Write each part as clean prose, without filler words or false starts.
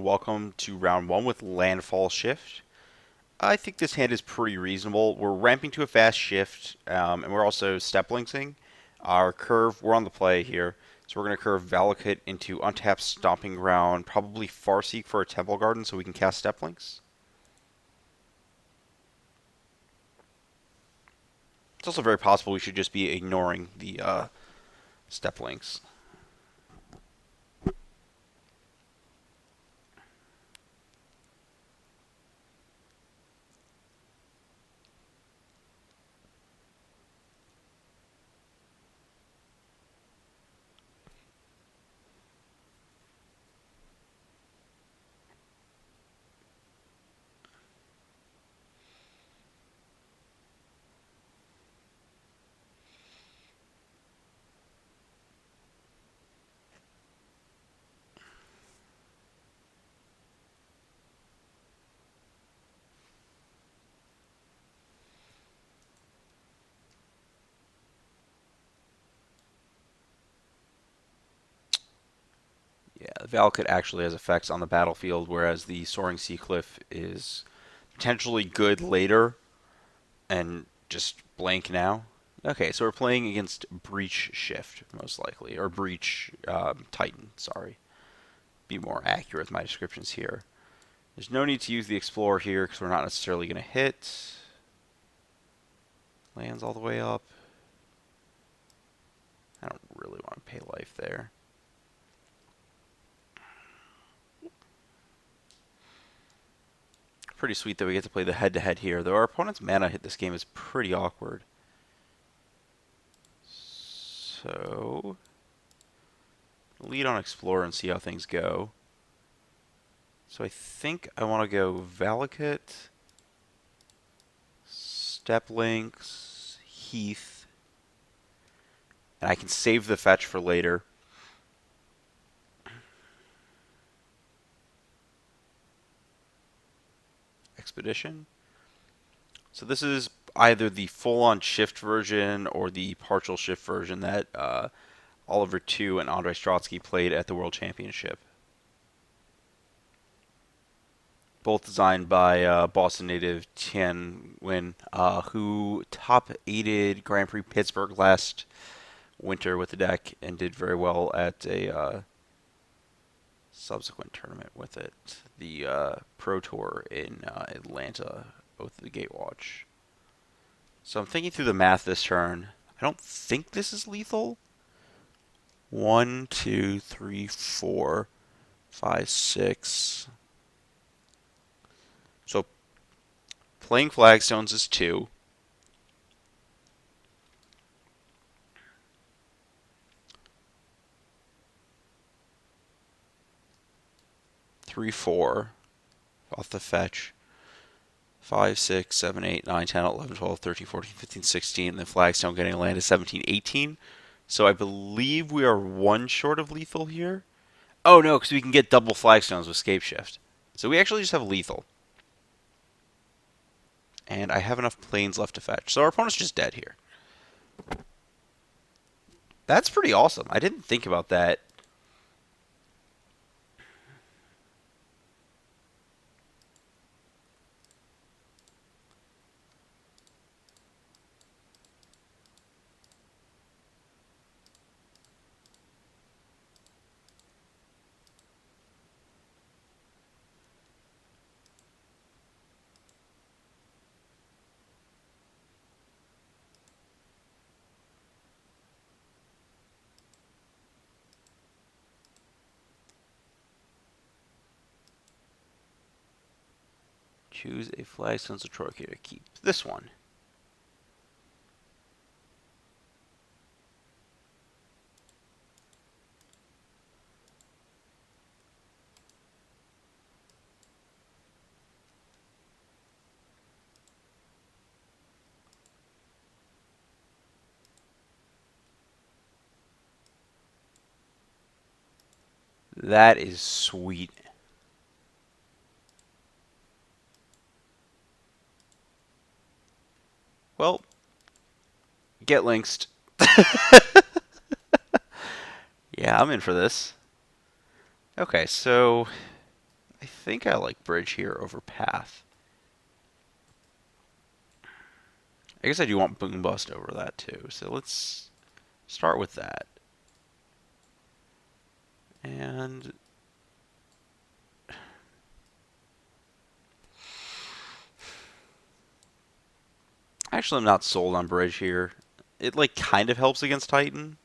welcome to round one with Landfall Shift. I think this hand is pretty reasonable. We're ramping to a fast shift, and we're also step linksing. Our curve, we're on the play here, so we're going to curve Valakut into untapped Stomping Ground, probably Farseek for a Temple Garden so we can cast step links. It's also very possible we should just be ignoring the step links. Yeah, the Valakut actually has effects on the battlefield, whereas the Soaring Sea Cliff is potentially good later and just blank now. Okay, so we're playing against Breach Shift, most likely, or Breach Titan, sorry. Be more accurate with my descriptions here. There's no need to use the Explorer here because we're not necessarily going to hit. Lands all the way up. I don't really want to pay life there. Pretty sweet that we get to play the head-to-head here, though our opponent's mana hit this game is pretty awkward. So, lead on Explorer and see how things go. So I think I want to go Valakut, Step Links, Heath, and I can save the fetch for later. Expedition. So this is either the full-on shift version or the partial shift version that Oliver II and Andrei Strotsky played at the World Championship. Both designed by Boston native Tian Nguyen, who top-aided Grand Prix Pittsburgh last winter with the deck and did very well at a subsequent tournament with it, the Pro Tour in Atlanta, Oath of the Gatewatch. So I'm thinking through the math this turn. I don't think this is lethal. 1, 2, 3, 4, 5, 6. So playing flagstones is 2. Three, 4 off the fetch. 5, 6, 7, 8, 9, 10, 11, 12, 13, 14, 15, 16. And then flagstone getting a land is 17, 18. So I believe we are one short of lethal here. Oh no, because we can get double flagstones with Scape Shift. So we actually just have lethal. And I have enough planes left to fetch. So our opponent's just dead here. That's pretty awesome. I didn't think about that. Choose a flagstone Zatrokia to keep. This one. That is sweet. Well, get links. Yeah, I'm in for this. Okay, so I think I like bridge here over path. I guess I do want boom bust over that too. So let's start with that. And actually, I'm not sold on bridge here. It like kind of helps against Titan.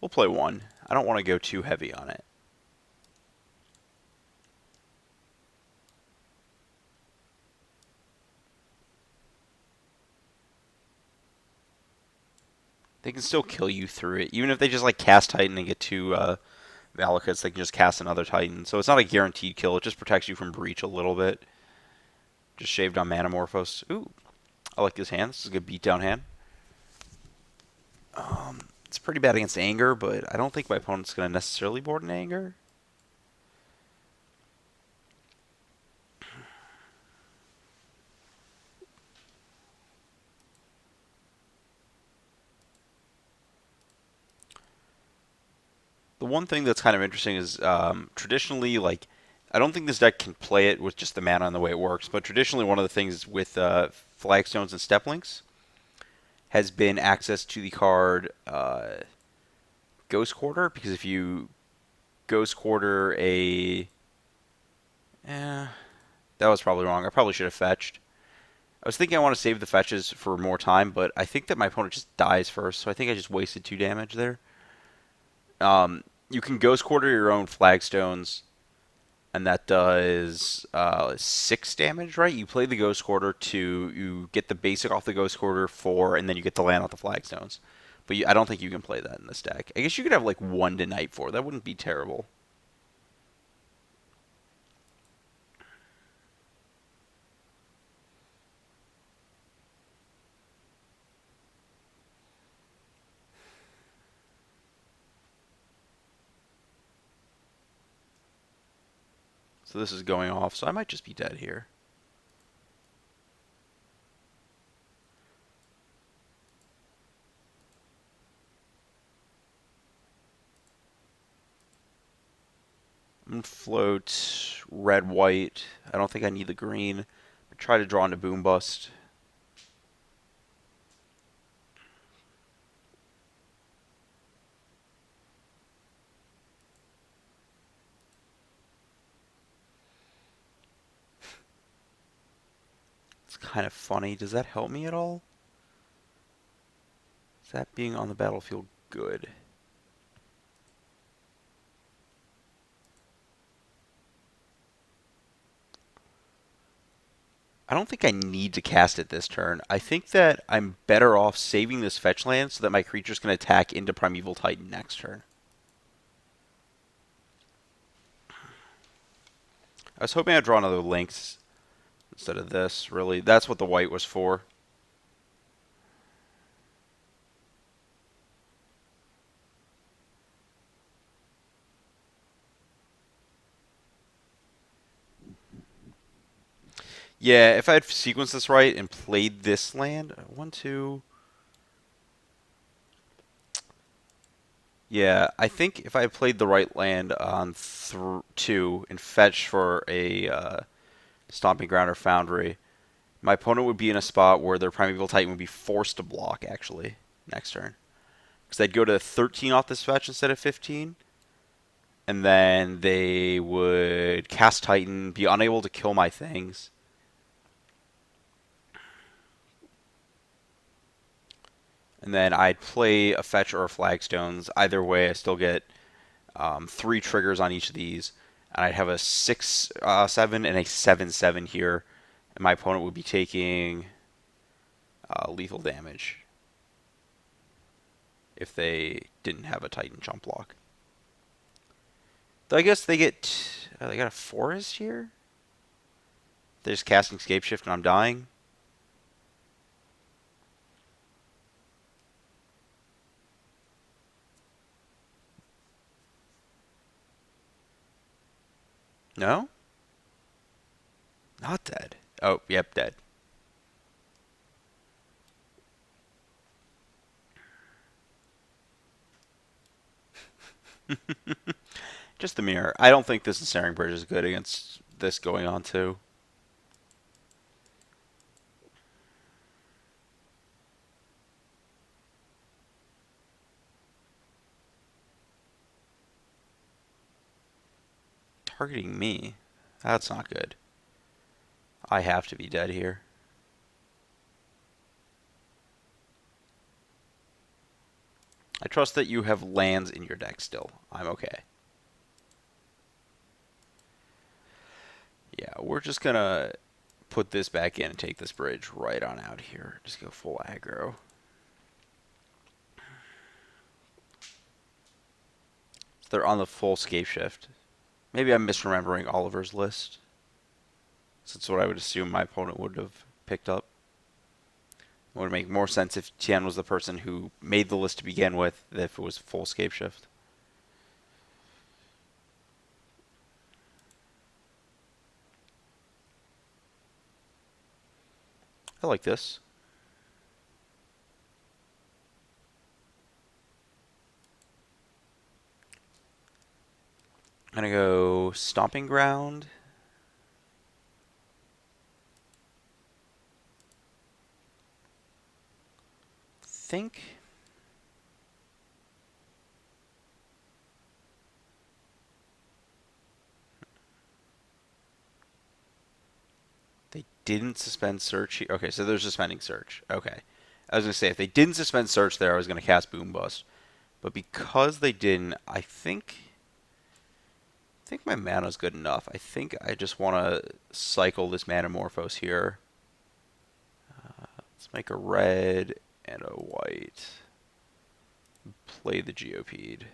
We'll play one. I don't want to go too heavy on it. They can still kill you through it, even if they just like cast Titan and get two Valakuts. They can just cast another Titan, so it's not a guaranteed kill. It just protects you from breach a little bit. Just shaved on Manamorphose. Ooh, I like this hand. This is a good beatdown hand. It's pretty bad against Anger, but I don't think my opponent's going to necessarily board an Anger. The one thing that's kind of interesting is traditionally, like, I don't think this deck can play it with just the mana and the way it works, but traditionally one of the things with Flagstones and Steplinks has been access to the card Ghost Quarter, because if you Ghost Quarter a... Eh, that was probably wrong. I probably should have fetched. I was thinking I want to save the fetches for more time, but I think that my opponent just dies first, so I think I just wasted 2 damage there. You can Ghost Quarter your own Flagstones, and that does 6 damage, right? You play the Ghost Quarter 2, you get the basic off the Ghost Quarter 4, and then you get the land off the Flagstones. But I don't think you can play that in this deck. I guess you could have like 1 to Night 4. That wouldn't be terrible. So this is going off, so I might just be dead here. I'm going to float red, white. I don't think I need the green. Try to draw into Boom Bust. It's kind of funny. Does that help me at all? Is that being on the battlefield good? I don't think I need to cast it this turn. I think that I'm better off saving this fetch land so that my creatures can attack into Primeval Titan next turn. I was hoping I'd draw another Lynx instead of this, really. That's what the white was for. Yeah, if I had sequenced this right and played this land, 1, 2. Yeah, I think if I had played the right land on 2 and fetched for a Stomping Ground or Foundry, my opponent would be in a spot where their Primeval Titan would be forced to block, actually, next turn. Because they'd go to 13 off this fetch instead of 15, and then they would cast Titan, be unable to kill my things. And then I'd play a fetch or a Flagstones. Either way, I still get 3 triggers on each of these. And I'd have a 6-7 and a 7-7 here. And my opponent would be taking lethal damage if they didn't have a Titan jump block. Though I guess they got a forest here? They're just casting Scapeshift and I'm dying? No? Not dead. Oh, yep, dead. Just the mirror. I don't think this ensnaring bridge is good against this going on too. Targeting me. That's not good. I have to be dead here. I trust that you have lands in your deck still. I'm okay. Yeah, we're just gonna put this back in and take this bridge right on out here. Just go full aggro. So they're on the full scape shift. Maybe I'm misremembering Oliver's list. So that's what I would assume my opponent would have picked up. It would make more sense if Tian was the person who made the list to begin with than if it was full scape shift. I like this. I'm gonna go Stomping Ground. Think they didn't suspend search here. Okay, so they're suspending search. Okay. I was gonna say if they didn't suspend search there, I was gonna cast Boom Bust. But because they didn't, I think my mana's good enough. I think I just want to cycle this Manamorphose here. Let's make a red and a white. Play the Geopeed.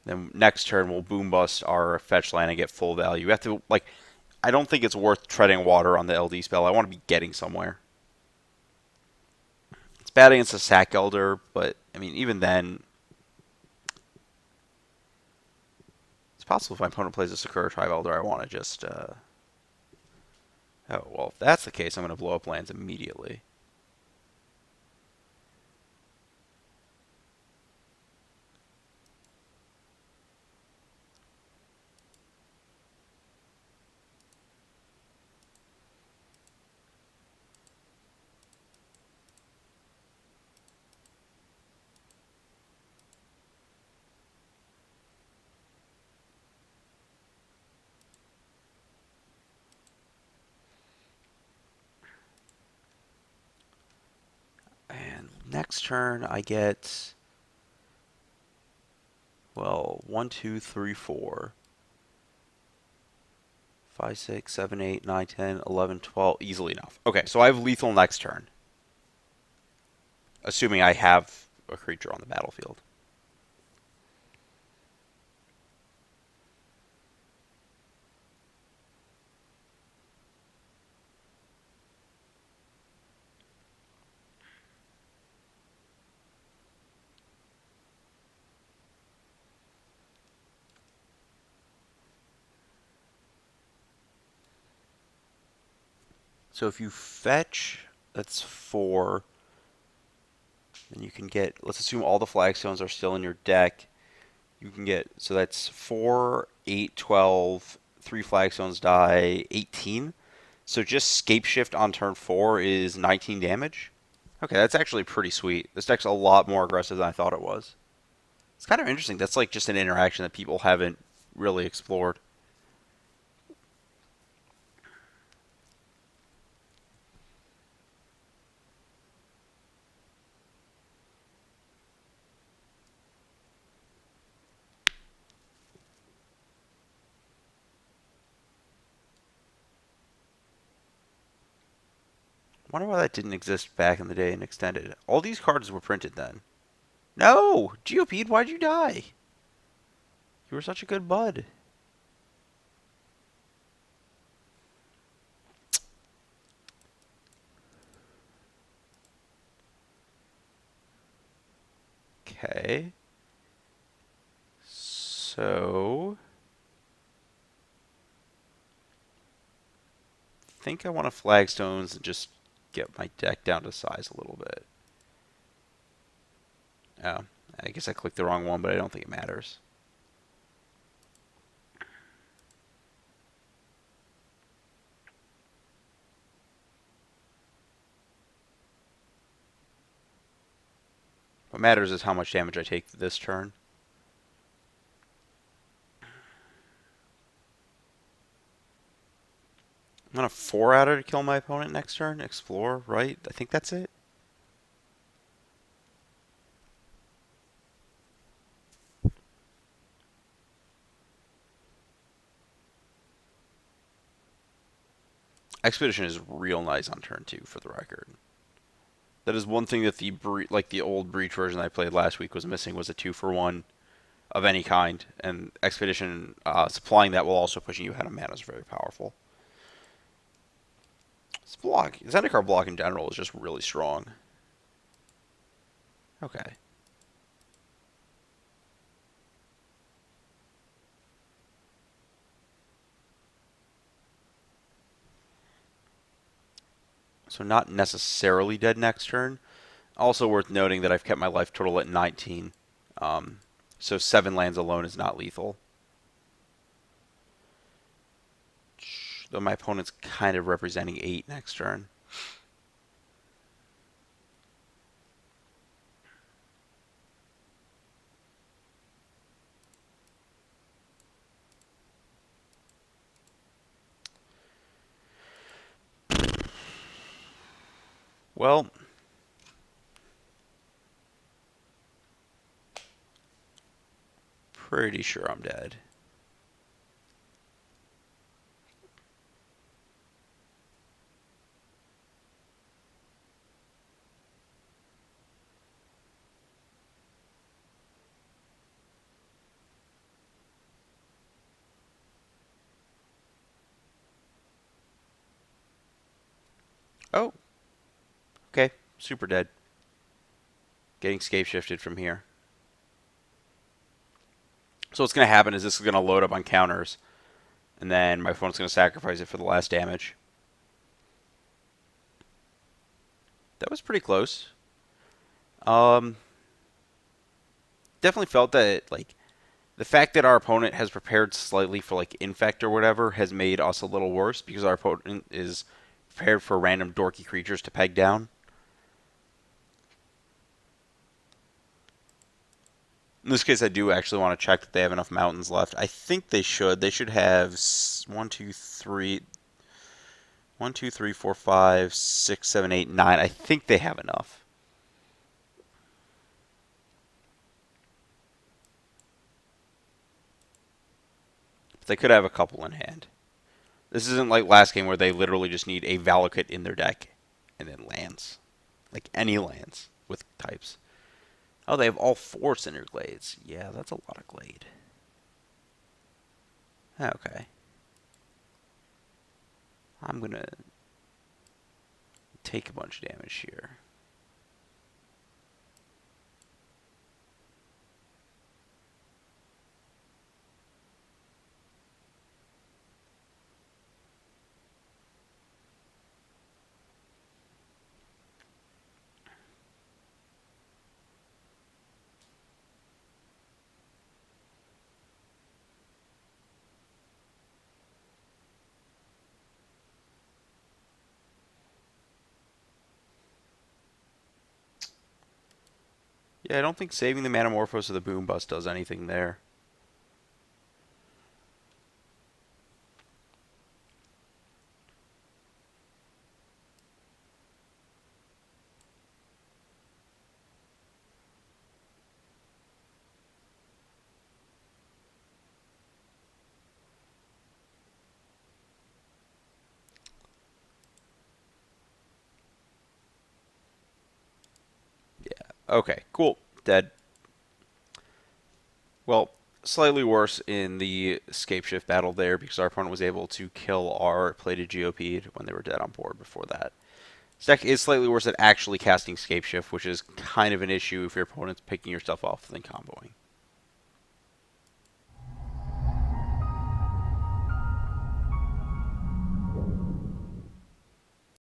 Then next turn we'll Boom Bust our fetch land and get full value. We have to, like, I don't think it's worth treading water on the LD spell. I want to be getting somewhere. It's bad against a Sack Elder, but, I mean, even then, it's possible if my opponent plays a Sakura Tribe Elder, I want to just, oh, well, if that's the case, I'm going to blow up lands immediately. And next turn, I get, well, 1, 2, 3, 4, 5, 6, 7, 8, 9, 10, 11, 12. Easily enough. Okay, so I have lethal next turn. Assuming I have a creature on the battlefield. So if you fetch, that's 4. Then you can get, let's assume all the flagstones are still in your deck. You can get, so that's 4, 8, 12, 3 flagstones die, 18. So just scape shift on turn 4 is 19 damage. Okay, that's actually pretty sweet. This deck's a lot more aggressive than I thought it was. It's kind of interesting. That's like just an interaction that people haven't really explored. I wonder why that didn't exist back in the day and extended. All these cards were printed then. No! Geopeed, why'd you die? You were such a good bud. Okay. So, I think I want to flagstones and just get my deck down to size a little bit. Oh, I guess I clicked the wrong one, but I don't think it matters. What matters is how much damage I take this turn. I'm gonna 4-outer to kill my opponent next turn. Explore, right? I think that's it. Expedition is real nice on turn 2, for the record. That is one thing that the old Breach version I played last week was missing, was a 2-for-1 of any kind, and Expedition supplying that while also pushing you ahead of mana is very powerful. This block, Zendikar block in general is just really strong. Okay. So not necessarily dead next turn. Also worth noting that I've kept my life total at 19. So 7 lands alone is not lethal. Though my opponent's kind of representing 8 next turn. Well, pretty sure I'm dead. Oh, okay. Super dead. Getting scape shifted from here. So what's going to happen is this is going to load up on counters, and then my opponent's going to sacrifice it for the last damage. That was pretty close. Um, Definitely felt that, like, the fact that our opponent has prepared slightly for, like, infect or whatever has made us a little worse, because our opponent is prepared for random dorky creatures to peg down. In this case, I do actually want to check that they have enough mountains left. I think they should. They should have 1, 2, 3, 1, 2, 3, 4, 5, 6, 7, 8, 9. I think they have enough. But they could have a couple in hand. This isn't like last game where they literally just need a Valakut in their deck and then lands. Like any lands with types. Oh, they have all 4 Cinder Glades. Yeah, that's a lot of Glade. Okay. I'm going to take a bunch of damage here. Yeah, I don't think saving the Manamorphose or the Boom Bust does anything there. Okay, cool. Dead. Well, slightly worse in the Scape Shift battle there, because our opponent was able to kill our plated GOP when they were dead on board before that. This deck is slightly worse at actually casting Scape Shift, which is kind of an issue if your opponent's picking your stuff off and then comboing.